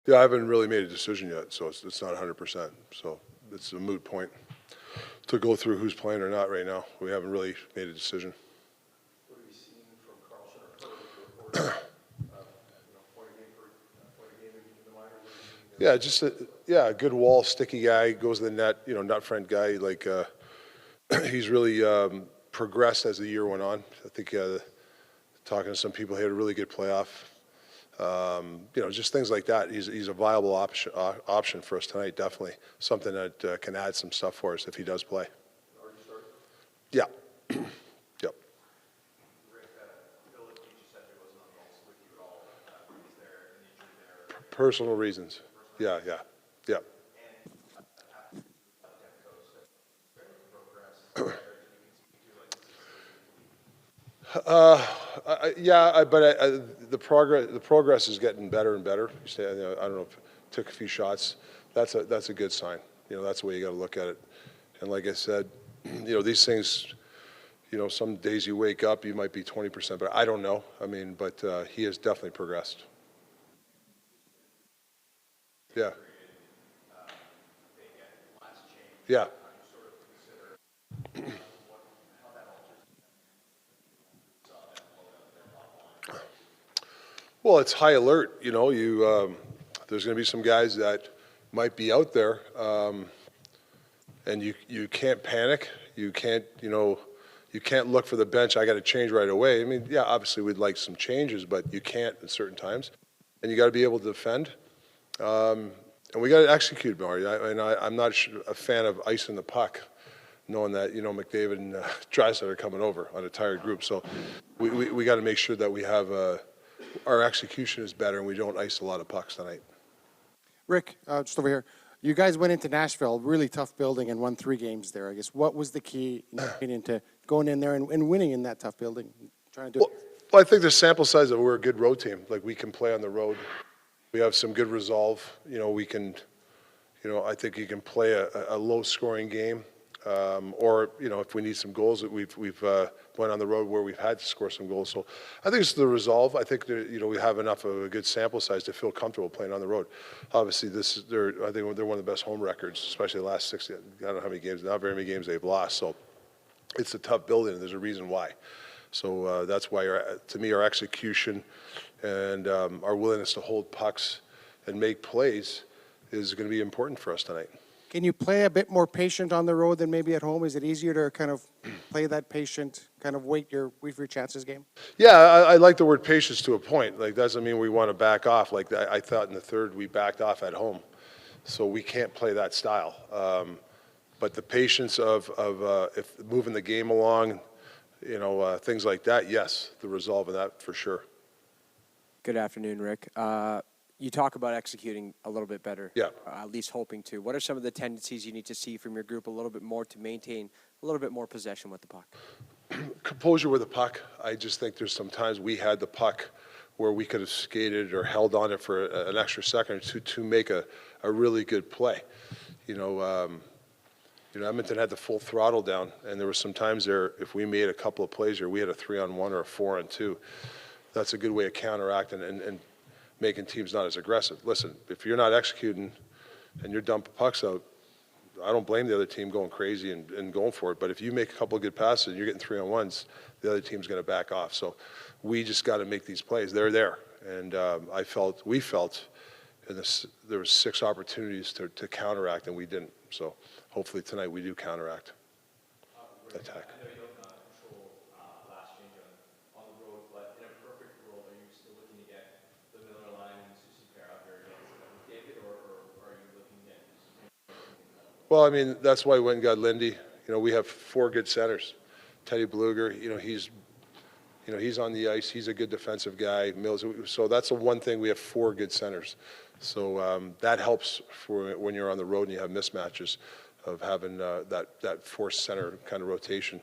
Yeah, I haven't really made a decision yet, so it's not 100%. So it's a moot point to go through who's playing or not right now. We haven't really made a decision. What have you seen from Carlson or heard with the reports? Point a game in the minors. Yeah, just a good wall, sticky guy, goes to the net, nut front guy. Like he's really progressed as the year went on. I think talking to some people, he had a really good playoff. Just things like that. He's a viable option for us tonight. Definitely something that can add some stuff for us if he does play. Yeah. Yep. Personal reasons. Yeah. But the progress is getting better and better. You say, I don't know if took a few shots. That's a good sign. That's the way you got to look at it. And like I said, these things. Some days you wake up, you might be 20%, but I don't know. But he has definitely progressed. Yeah. Yeah. Well, it's high alert. There's going to be some guys that might be out there, and you can't panic. You can't look for the bench. I got to change right away. Yeah, obviously we'd like some changes, but you can't at certain times, and you got to be able to defend. And we got to execute more. I'm not a fan of icing the puck, knowing that McDavid and Drysdale are coming over on a tired group. So we got to make sure that we have our execution is better and we don't ice a lot of pucks tonight. Rick, just over here. You guys went into Nashville, really tough building, and won 3 games there. I guess what was the key, in your opinion, to going in there and winning in that tough building, trying to do it? Well, I think the sample size of we're a good road team. Like we can play on the road. We have some good resolve. We can. I think you can play a low-scoring game, or if we need some goals, we've went on the road where we've had to score some goals. So I think it's the resolve. I think that, we have enough of a good sample size to feel comfortable playing on the road. Obviously, I think they're one of the best home records, especially the last 60. I don't know how many games, not very many games they've lost. So it's a tough building, and there's a reason why. So that's why, to me, our execution and our willingness to hold pucks and make plays is going to be important for us tonight. Can you play a bit more patient on the road than maybe at home? Is it easier to kind of play that patient, kind of wait for your chances game? Yeah, I like the word patience to a point. Like, doesn't mean we want to back off. Like, I thought in the third we backed off at home. So we can't play that style. But the patience of if moving the game along, things like that, yes, the resolve of that for sure. Good afternoon, Rick. You talk about executing a little bit better, yeah. At least hoping to. What are some of the tendencies you need to see from your group a little bit more to maintain a little bit more possession with the puck? Composure with the puck. I just think there's some times we had the puck where we could have skated or held on it for an extra second to make a really good play. Edmonton had the full throttle down, and there were some times there, if we made a couple of plays here, we had a 3-on-1 or a 4-on-2. That's a good way of counteracting and making teams not as aggressive. Listen, if you're not executing and you're dumping pucks out, I don't blame the other team going crazy and going for it. But if you make a couple of good passes and you're getting 3-on-1s, the other team's going to back off. So we just got to make these plays. They're there. And we felt there were 6 opportunities to counteract, and we didn't. So hopefully tonight we do counteract. Attack. Well, that's why we went and got Lindy. We have 4 good centers. Teddy Bluger, he's on the ice. He's a good defensive guy. Mills. So that's the one thing. We have 4 good centers. So that helps for when you're on the road and you have mismatches of having that forced center kind of rotation.